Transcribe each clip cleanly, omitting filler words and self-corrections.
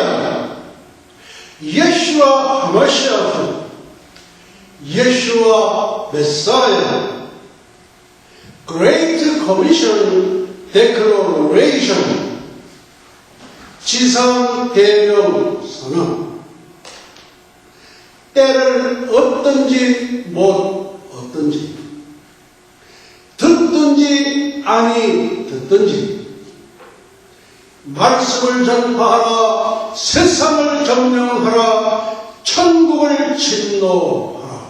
할렐루야! 예수와 하마시아프, 예수와 메사야, Great Commission Declaration, 지상 대명 선언. 때를 얻든지 못 얻든지, 듣든지 아니 듣든지, 말씀을 전파하라, 세상을 점령하라, 천국을 진노하라.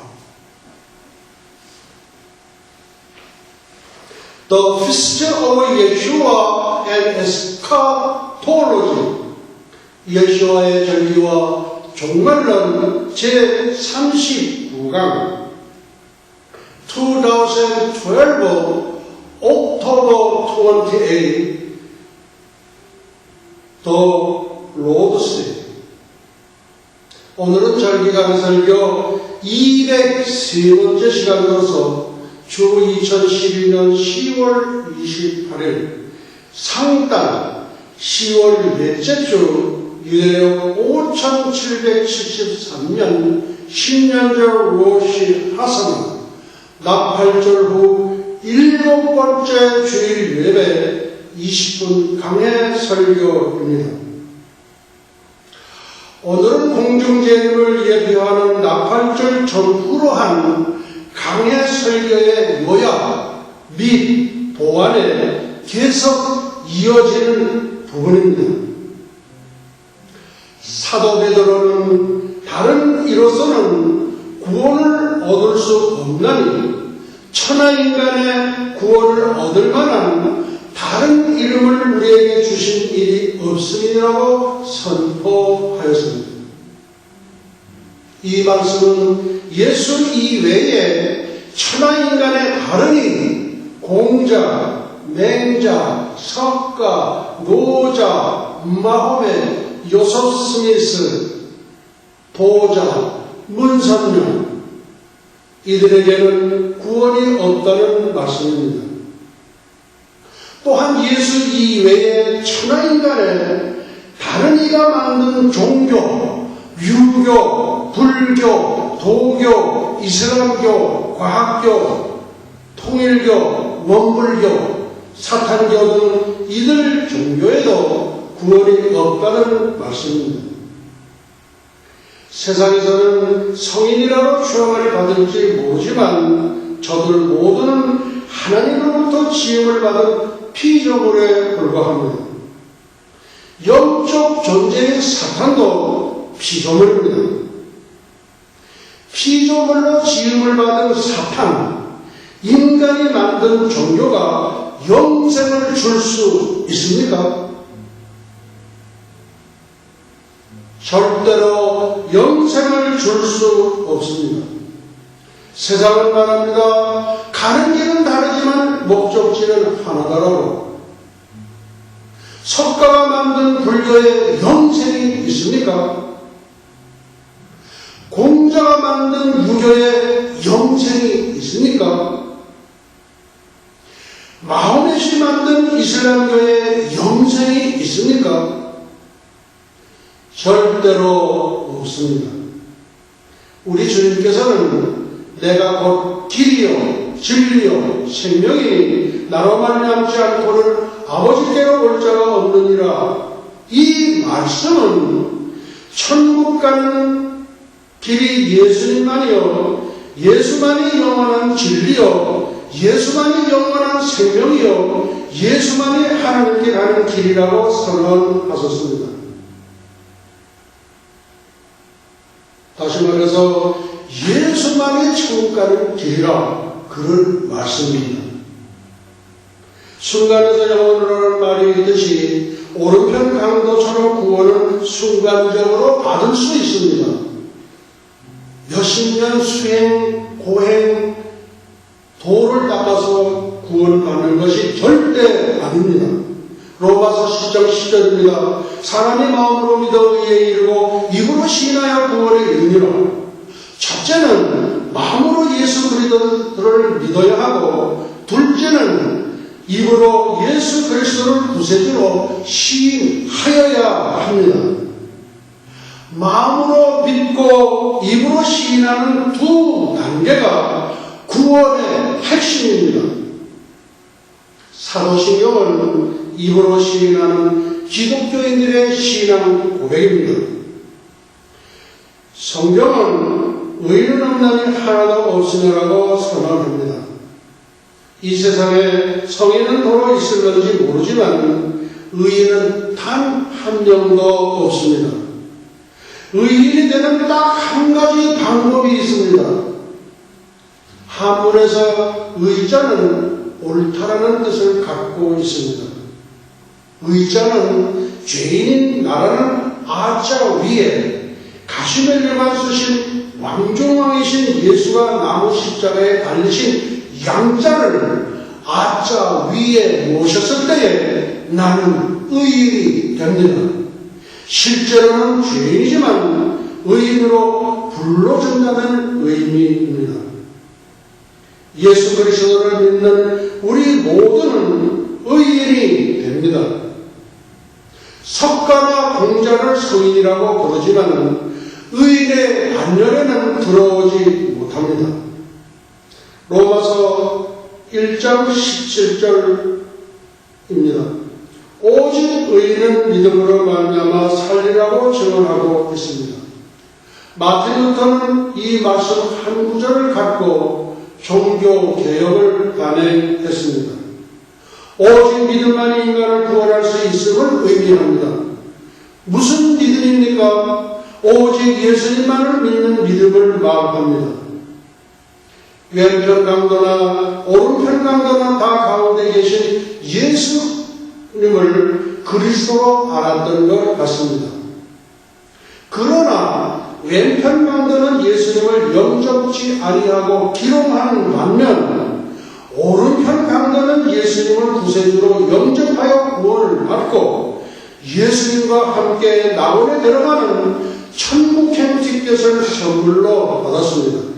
The feast of Yeshua and eschatology, 예수와의 전리와 종말론 제39강, 2012 October 28, The Lord's. 오늘은 절기강 설교 203번째 시간으로서 주 2012년 10월 28일 상달 10월 넷째 주 유대력 5773년 10년절 로시 하사나 나팔절 후 7번째 주일 예배 20분 강해 설교입니다. 오늘은 공중재림을 예비하는 나팔절 전후로 한 강해 설교의 요약 및 보완에 계속 이어지는 부분입니다. 사도 베드로는 다른 이로서는 구원을 얻을 수 없나니 천하인간의 구원을 얻을 만한 다른 이름을 우리에게 주신 일이 없음이라고 선포하였습니다. 이 말씀은 예수 이외에 천하인간의 다른 이름, 공자, 맹자, 석가, 노자, 마호메, 요셉 스미스, 도자, 문선명, 이들에게는 구원이 없다는 말씀입니다. 또한 예수 이외에 천하인간의 다른 이가 만든 종교, 유교, 불교, 도교, 이슬람교, 과학교, 통일교, 원불교, 사탄교 등 이들 종교에도 구원이 없다는 말씀입니다. 세상에서는 성인이라고 추앙을 받을지 모르지만 저들 모두는 하나님으로부터 지음을 받은 피조물에 불과합니다. 영적 존재의 사탄도 피조물입니다. 피조물로 지음을 받은 사탄, 인간이 만든 종교가 영생을 줄 수 있습니까? 절대로 영생을 줄 수 없습니다. 세상은 말합니다. 가는 길은 다르지만 목적지는 하나다라고. 석가가 만든 불교에 영생이 있습니까? 공자가 만든 유교에 영생이 있습니까? 마호멧이 만든 이슬람교에 영생이 있습니까? 절대로 없습니다. 우리 주님께서는 내가 곧 길이요 진리요 생명이니 나로 말미암지 않고는 아버지께로 올 자가 없느니라. 이 말씀은 천국 가는 길이 예수님만이요, 예수만이 영원한 진리요, 예수만이 영원한 생명이요, 예수만이 하나님께 가는 길이라고 선언하셨습니다. 다시 말해서 예수만이 천국 가는 길이라 그런 말씀입니다. 순간에서 영원이라는 말이 있듯이 오른편 강도처럼 구원은 순간적으로 받을 수 있습니다. 몇십 년 수행, 고행, 도를 닦아서 구원을 받는 것이 절대 아닙니다. 로마서 10장 10절입니다. 사람이 마음으로 믿어 의에 이르고 입으로 신하여 구원에 이르니라. 첫째는 마음으로 예수 그리스도를 믿어야 하고, 둘째는 입으로 예수 그리스도를 구세주로 시인하여야 합니다. 마음으로 믿고 입으로 시인하는 두 단계가 구원의 핵심입니다. 사도신경은 입으로 시인하는 기독교인들의 신앙 고백입니다. 성경은 의인 없나니 하나도 없으냐라고 선언합니다. 이 세상에 성인은 도로 있을런지 모르지만 의인은 단 한 명도 없습니다. 의인이 되는 딱 한 가지 방법이 있습니다. 한문에서 의자는 옳다라는 뜻을 갖고 있습니다. 의자는 죄인인 나라는 아자 위에 가시멜려만 쓰신 왕중왕이신 예수가 나무 십자가에 달리신 양자를 아자 위에 모셨을 때에 나는 의인이 됩니다. 실제로는 죄인이지만 의인으로 불러준다는 의미입니다. 예수 그리스도를 믿는 우리 모두는 의인이 됩니다. 석가나 공자를 성인이라고 부르지만 의인의 반열에는 들어오지 못합니다. 로마서 1장 17절입니다. 오직 의인은 믿음으로 말미암아 살리라고 증언하고 있습니다. 마틴 루터는 이 말씀 한 구절을 갖고 종교 개혁을 단행했습니다. 오직 믿음만이 인간을 구원할 수 있음을 의미합니다. 무슨 믿음입니까? 오직 예수님만을 믿는 믿음을 말합니다. 왼편 강도나 오른편 강도나 다 가운데 계신 예수님을 그리스도로 알았던 것 같습니다. 그러나 왼편 강도는 예수님을 영접지 아니하고 기롱하는 반면 오른편 강도는 예수님을 구세주로 영접하여 구원을 받고 예수님과 함께 낙원에 들어가는 천국행 티켓을 선물로 받았습니다.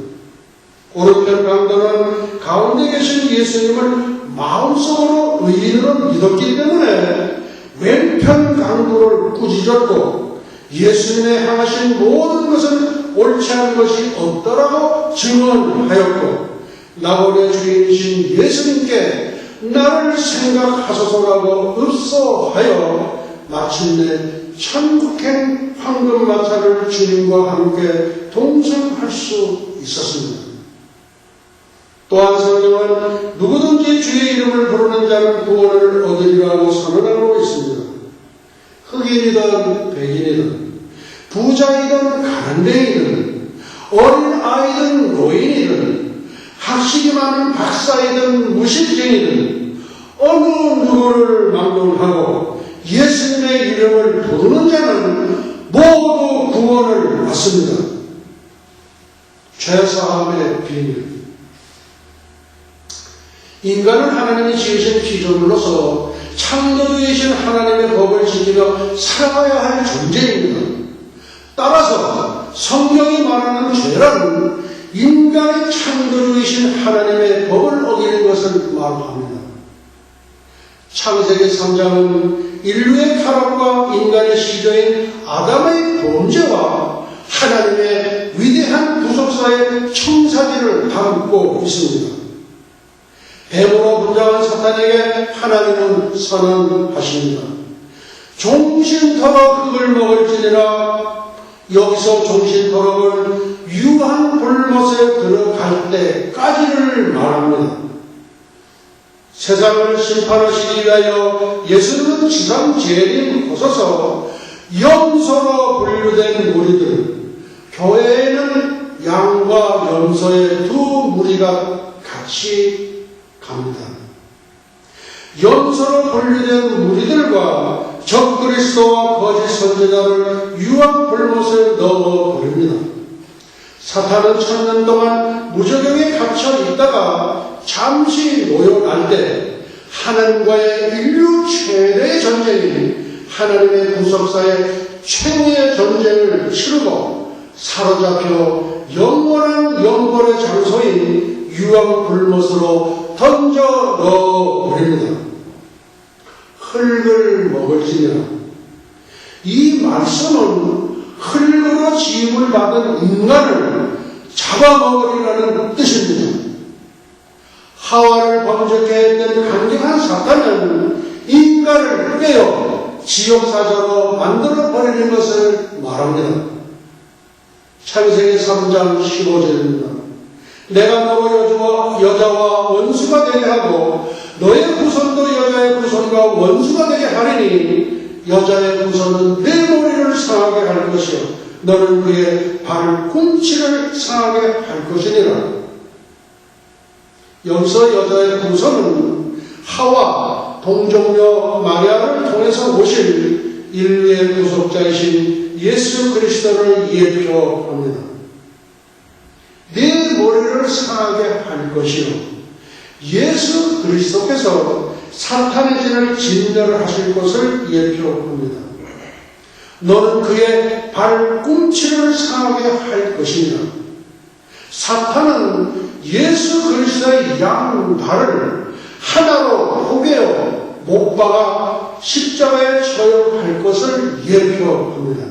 오른편 강도는 가운데 계신 예수님을 마음속으로 의인으로 믿었기 때문에 왼편 강도를 꾸짖었고 예수님의 향하신 모든 것은 옳지 않은 것이 없더라고 증언하였고 낙원의 주인이신 예수님께 나를 생각하소서라고 읍소하여 마침내 천국행 황금마차를 주님과 함께 동승할 수 있었습니다. 또한 성경은 누구든지 주의 이름을 부르는 자는 구원을 얻으리라고 선언하고 있습니다. 흑인이든 백인이든 부자이든 가난뱅이든 어린아이든 노인이든 학식이 많은 박사이든 무실쟁이든 어느 누구를 막론하고 예수님의 이름을 부르는 자는 모두 구원을 받습니다. 죄사함의 비밀. 인간은 하나님이 지으신 피조물로서 창조주이신 하나님의 법을 지키며 살아가야 할 존재입니다. 따라서 성경이 말하는 죄란 인간의 창조주이신 하나님의 법을 어기는 것을 말합니다. 창세기 3장은 인류의 타락과 인간의 시조인 아담의 범죄와 하나님의 위대한 구속사의 청사기를 담고 있습니다. 뱀으로 분장한 사탄에게 하나님은 선언하십니다. 종신토록 흙을 먹을지니라. 여기서 종신토록은 유한 불못에 들어갈 때까지를 말합니다. 세상을 심판하시기 위하여 예수님은 지상 재림 오셔서 염소로 분류된 무리들, 교회에는 양과 염소의 두 무리가 같이 갑니다. 염소로 분류된 무리들과 적그리스도와 거짓 선지자를 유한 불못에 넣어버립니다. 사탄은 1000년 동안 무저경에 갇혀 있다가 잠시 놓여날 때 하나님과의 인류 최대의 전쟁인 하나님의 구속사의 최후의 전쟁을 치르고 사로잡혀 영원한 영벌의 장소인 유황 불못으로 던져 넣어버립니다. 흙을 먹을지니라. 이 말씀은 흙으로 지음을 받은 인간을 잡아먹으리라는 뜻입니다. 하와를 범죄케 했던 강력한 사탄은 인간을 빼어 지옥사자로 만들어 버리는 것을 말합니다. 창세기 3장 15절입니다. 내가 너로 여자와 원수가 되게 하고 너의 후손도 여자의 후손과 원수가 되게 하리니 여자의 후손은 내 머리를 상하게 할 것이요 너는 그의 발꿈치를 상하게 할 것이니라. 여기서 여자의 후손은 하와 동정녀 마리아를 통해서 오실 인류의 구속자이신 예수 그리스도를 예표합니다. 네 머리를 상하게 할 것이요 예수 그리스도께서 사탄의 진을 진멸하실 것을 예표합니다. 너는 그의 발꿈치를 상하게 할 것이니라. 사탄은 예수 그리스도의 양발을 하나로 포개어 못 박아 십자가에 처형할 것을 예표합니다.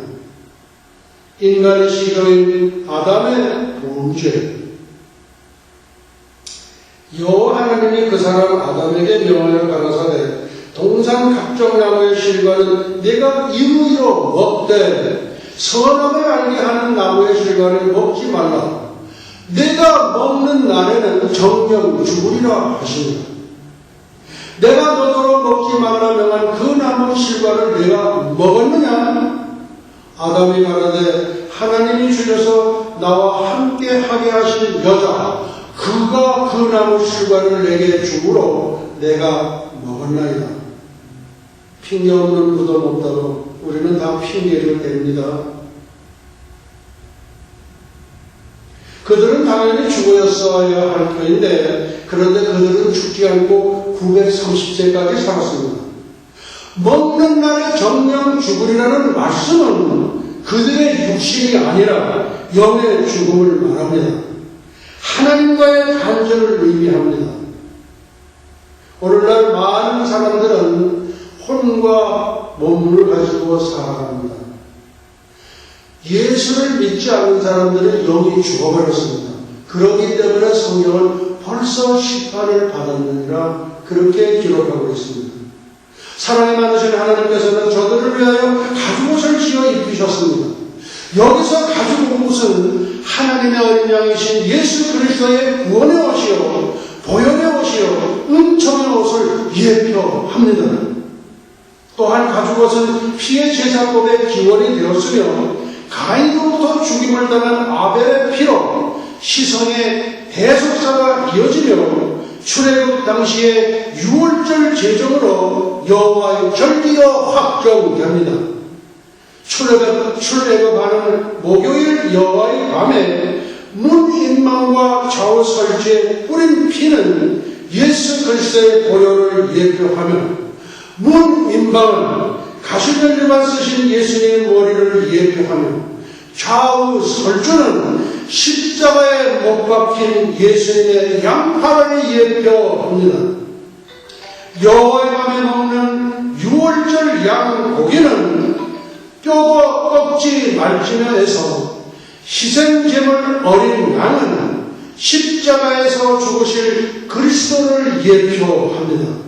인간의 시조인 아담의 범죄. 여호와 하나님이 그 사람 아담에게 명하여 가라사대 동산 각종 나무의 실과는 네가 임의로 먹되 선악을 알게 하는 나무의 실과는 먹지 말라. 내가 먹는 날에는 정령 죽으리라 하시니라. 내가 너더러 먹지 말라 명한 그 나무 실과를 내가 먹었느냐? 아담이 가라되 하나님이 주셔서 나와 함께 하게 하신 여자 그가 그 나무 실과를 내게 주므로 내가 먹었나이다. 핑계 없는 무덤 없다고 우리는 다 핑계를 댑니다. 그들은 당연히 죽어야 할 터인데 그런데 그들은 죽지 않고 930세까지 살았습니다. 먹는 날에 정령 죽으리라는 말씀은 그들의 육신이 아니라 영의 죽음을 말합니다. 하나님과의 단절을 의미합니다. 오늘날 많은 사람들은 혼과 몸을 가지고 살아갑니다. 예수를 믿지 않는 사람들은 영이 죽어버렸습니다. 그렇기 때문에 성경은 벌써 심판을 받았느니라 그렇게 기록하고 있습니다. 사랑이 많으신 하나님께서는 저들을 위하여 가죽옷을 지어 입히셨습니다. 여기서 가죽옷은 하나님의 어린 양이신 예수 그리스도의 구원의 옷이요 보혈의 옷이요 은총의 옷을 예표합니다. 또한 가죽옷은 피의 제사법의 기원이 되었으며 가인으로부터 죽임을 당한 아벨의 피로 시성의 대속사가 이어지며 출애굽 당시의 6월절 제정으로 여호와의 절기로 확정됩니다. 출애굽하는 목요일 여호와의 밤에 문인망과 좌우 설지에 뿌린 피는 예수 그리스도의 보혈을 예표하며 문인방은 가시면류만 쓰신 예수님의 머리를 예표하며 좌우 설주는 십자가에 못 박힌 예수님의 양팔을 예표합니다. 여호와의 밤에 먹는 6월절 양 고기는 뼈도 껍질 말지면에서 희생제물 어린 양은 십자가에서 죽으실 그리스도를 예표합니다.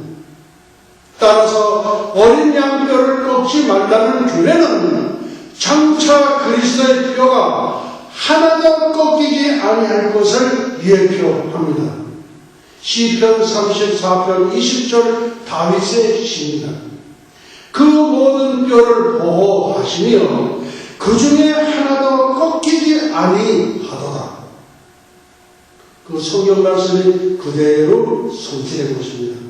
따라서 어린 양뼈를 꺾지 말라는 규례는 장차 그리스도의 뼈가 하나도 꺾이지 아니할 것을 예표합니다. 시편 34편 20절 다윗의 시입니다. 그 모든 뼈를 보호하시며 그 중에 하나도 꺾이지 아니하도다. 그 성경 말씀이 그대로 성취된 것입니다.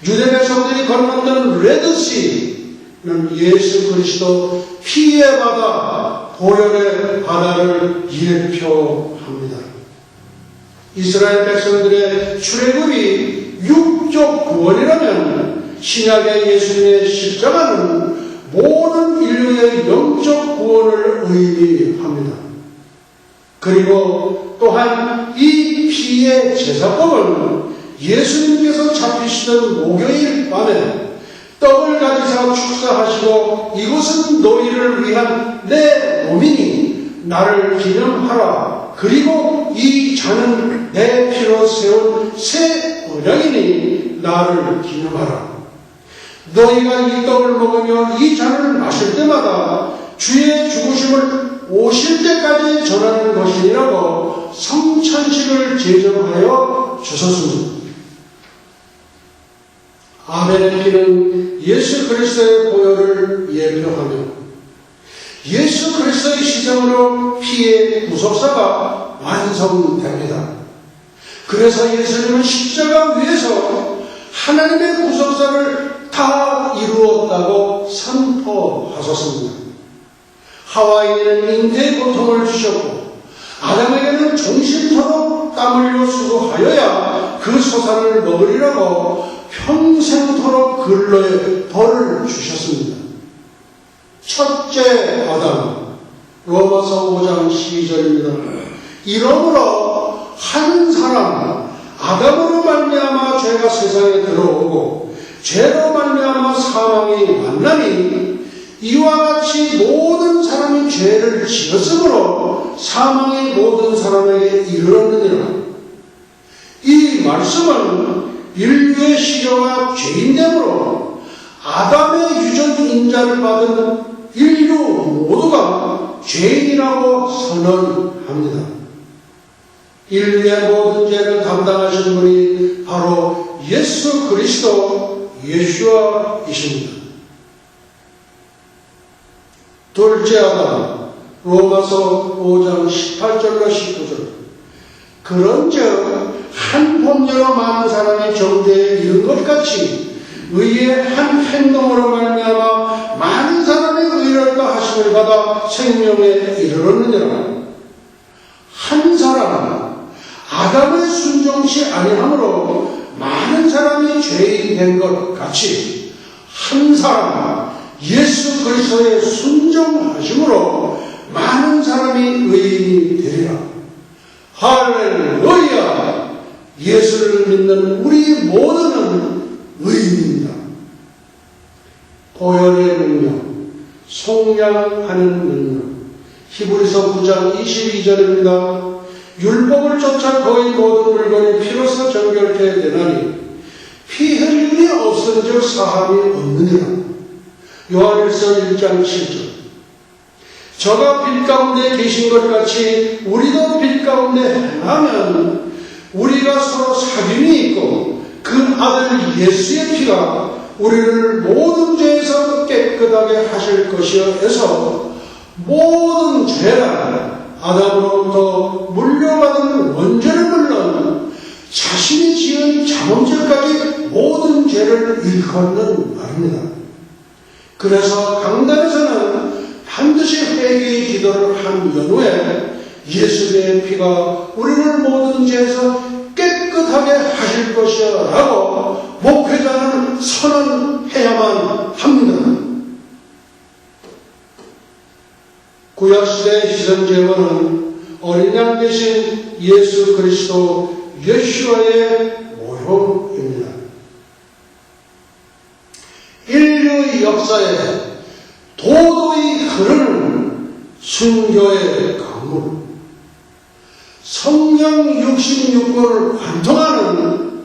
유대 백성들이 건넜던 레드시는 예수 그리스도 피의 바다, 보혈의 바다를 예표합니다. 이스라엘 백성들의 출애굽이 육적 구원이라면 신약의 예수님의 십자가는 모든 인류의 영적 구원을 의미합니다. 그리고 또한 이 피의 제사법은 예수님께서 잡히시던 목요일 밤에 떡을 가지사 축사하시고 이것은 너희를 위한 내 몸이니 나를 기념하라. 그리고 이 잔은 내 피로 세운 새 언약이니 나를 기념하라. 너희가 이 떡을 먹으며 이 잔을 마실 때마다 주의 죽으심을 오실 때까지 전하는 것이니라고 성찬식을 제정하여 주셨습니다. 아벨의 피는 예수 그리스도의 보혈을 예표하며 예수 그리스도의 희생으로 피의 구속사가 완성됩니다. 그래서 예수님은 십자가 위에서 하나님의 구속사를 다 이루었다고 선포하셨습니다. 하와에는 인대의 고통을 주셨고 아담에게는 종신토록 땀 흘려 수고하여야 그 소산을 먹으리라고 평생토록 근로의 벌을 주셨습니다. 첫째 아담, 로마서 5장 12절입니다. 이러므로 한 사람 아담으로 말미암아 죄가 세상에 들어오고 죄로 말미암아 사망이 만나니 이와 같이 모든 사람이 죄를 지었으므로 사망이 모든 사람에게 이르렀느니라. 이 말씀은 인류의 시조가 죄인됨으로 아담의 유전 인자를 받은 인류 모두가 죄인이라고 선언합니다. 인류의 모든 죄를 담당하신 분이 바로 예수 그리스도 예수와이십니다. 둘째 아담, 로마서 5장 18절로 19절. 그런즉 한 범죄로 많은 사람이 정죄에 이른 것 같이 의의 한 행동으로 말미암아 많은 사람이 의를 하심을 받아 생명에 이르렀느니라. 한 사람 아담의 순종시 아니하므로 많은 사람이 죄인 된 것 같이 한 사람 예수 그리스도의 순종하심으로 많은 사람이 의인이 되리라. 할렐루야! 예수를 믿는 우리 모두는 의인입니다. 보혈의 능력, 속량하는 능력. 히브리서 9장 22절입니다. 율법을 쫓아 거의 모든 물건이 피로써 정결케 되나니 피 흘린 일이 없은즉 사함이 없느니라. 요한일서 1장 7절. 저가 빛 가운데 계신 것 같이 우리도 빛 가운데 행하면 우리가 서로 사귐이 있고 그 아들 예수의 피가 우리를 모든 죄에서 깨끗하게 하실 것이어서 모든 죄란 아담으로부터 물려받은 원죄를 물론 자신이 지은 자범죄까지 모든 죄를 일컫는 말입니다. 그래서 강단에서는 반드시 회개의 기도를 한 연후에 예수의 피가 우리를 모든 죄에서 깨끗하게 하실 것이야 라고 목회자는 선언해야만 합니다. 구약시대의 희생제물은 어린 양 대신 예수 그리스도 예수와의 모형입니다. 인류의 역사에 도도히 흐르는 순교의 강물, 성령 66권을 관통하는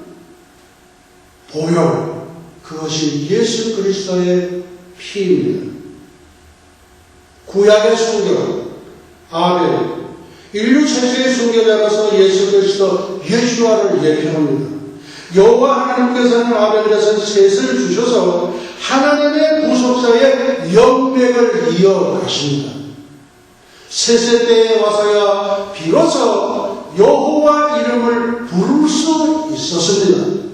보혈, 그것이 예수 그리스도의 피입니다. 구약의 순교, 아벨, 인류 최초의 순교자로서 예수 그리스도 예수와를 예표합니다. 여호와 하나님께서는 아벨에서 셋을 주셔서 하나님의 구속사의 영맥을 이어가십니다. 셋의 때에 와서야 비로소 여호와 이름을 부를 수 있었습니다.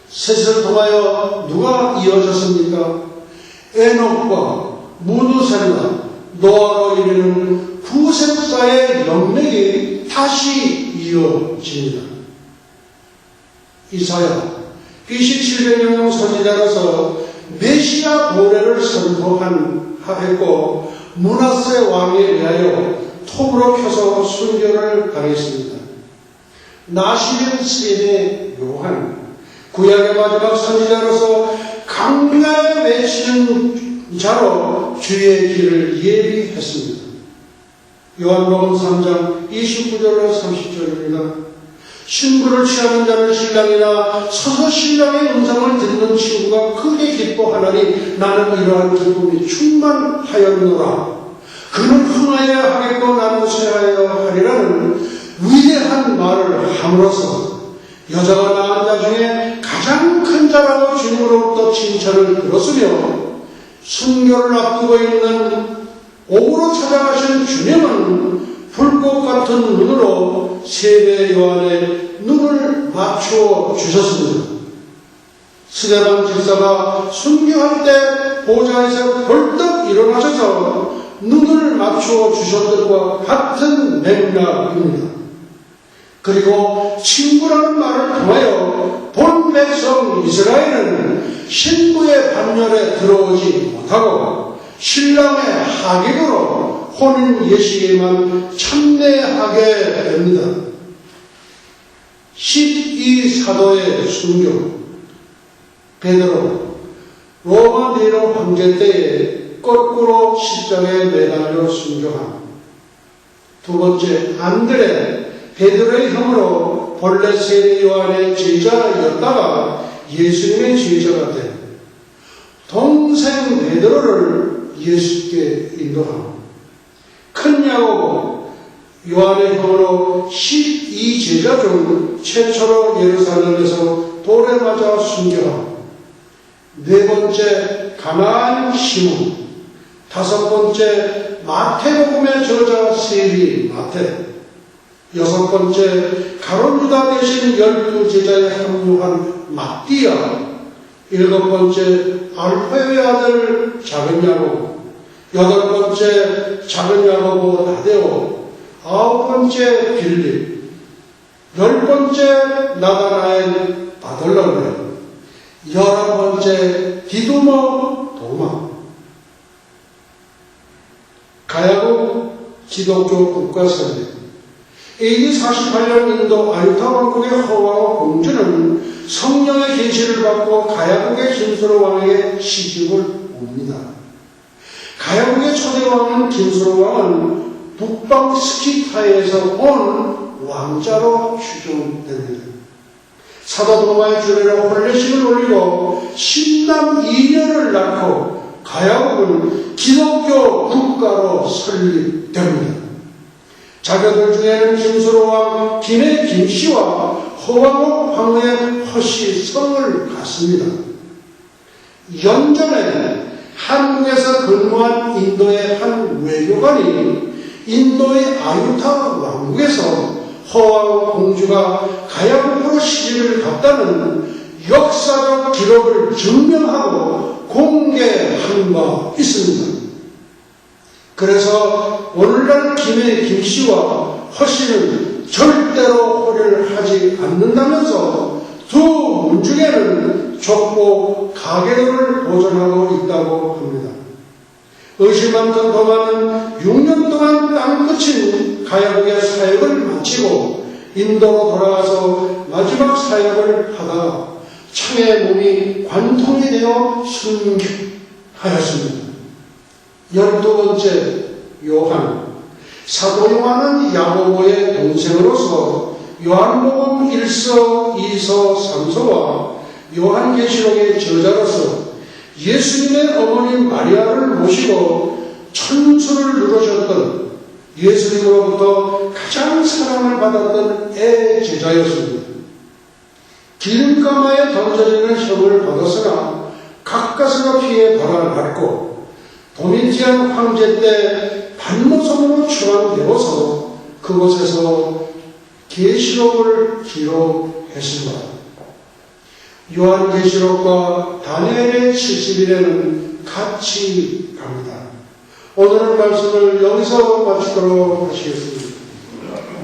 셋을 통하여 누가 이어졌습니까? 에녹과 무두셀과 노아로 이르는 구속사의 영맥이 다시 이어집니다. 이사야, BC 700년 선지자로서 메시아 고래를 선포했고 므낫세 왕에 의하여 톱으로 켜서 순교를 당했습니다. 나시린 세대 요한, 구약의 마지막 선지자로서 강가에 맺힌 치는 자로 주의 길을 예비했습니다. 요한복음 3장 29절로 30절입니다. 신부를 취하는 자는 신랑이나 서서 신랑의 음성을 듣는 친구가 크게 기뻐하나니 나는 이러한 기쁨이 충만하였노라. 그는 흥하여야 하겠고 나는 쇠하여야 하리라는 위대한 말을 함으로써 여자가 낳은 자 중에 가장 큰 자라고 주님으로부터 칭찬을 들었으며 순교를 앞두고 있는 옥으로 찾아가신 주님은 불꽃 같은 눈으로 세례 요한의 눈을 맞추어 주셨습니다. 스데반 집사가 순교할 때 보좌에서 벌떡 일어나셔서 눈을 맞추어 주셨던 것과 같은 맥락입니다. 그리고 친구라는 말을 통하여 본 백성 이스라엘은 신부의 반열에 들어오지 못하고 신랑의 하객으로 혼인 예식에만 참여하게 됩니다. 12사도의 순교, 베드로, 로마 네로 황제 때에 거꾸로 십자가에 매달려 순교함. 두 번째, 안드레, 베드로의 형으로 본래 세례 요한의 제자였다가 예수님의 제자가 된 동생 베드로를 예수께 인도함. 큰 야고보, 요한의 형으로 12제자 중 최초로 예루살렘에서 돌에 맞아 순교함. 네 번째, 가나안 시몬. 다섯 번째, 마태복음의 저자 세리 마태. 여섯 번째, 가룟 유다 대신 12제자에 합류한 마띠아. 일곱 번째, 알페의 아들 작은 야고보. 여덟 번째, 작은 야고보 다데오. 아홉 번째, 빌립. 열 번째, 나다나엘 바돌로메. 11번째, 디두모 도마. 가야국 기독교 국가선대. AD 48년 인도 아유타 왕국의 허와와 공주는 성령의 계시를 받고 가야국의 김수로 왕에게 시집을 옵니다. 가야국의 초대 왕은 김수로 왕은 북방 스키타에서 온 왕자로 추정됩니다. 사도 도마의 주례로 혼례식을 올리고 신남 2년을 낳고 가야국은 기독교 국가로 설립됩니다. 자녀들 중에는 김수로 왕 김해 김씨와 허왕옥 황후의 허씨 성을 갖습니다. 연전에 한국에서 근무한 인도의 한 외교관이 인도의 아유타 왕국에서 허왕 공주가 가야국으로 시집을 갔다는 역사적 기록을 증명하고 공개한 바 있습니다. 그래서 오늘날 김해 김씨와 허씨는 절대로 혼혈을 하지 않는다면서 두 문중에는 족보 가계도를 보존하고 있다고 합니다. 의심 많던 도마는 6년 동안 땅끝인 가야국의 사역을 마치고 인도로 돌아와서 마지막 사역을 하다가 창의 몸이 관통이 되어 순교하였습니다. 12번째, 요한. 사도 요한은 야고보의 동생으로서 요한복음 1서, 2서, 3서와 요한계시록의 저자로서 예수님의 어머니 마리아를 모시고 천수를 누르셨던 예수님으로부터 가장 사랑을 받았던 애제자였습니다. 기름가마에 던져지는 형을 받았으나 가까스가 피해 벌을 도미티안 황제 때 반모섬으로 추방되어서 그곳에서 계시록을 기록했습니다. 요한계시록과 다니엘의 70일에는 같이 갑니다. 오늘의 말씀을 여기서 마치도록 하시겠습니다.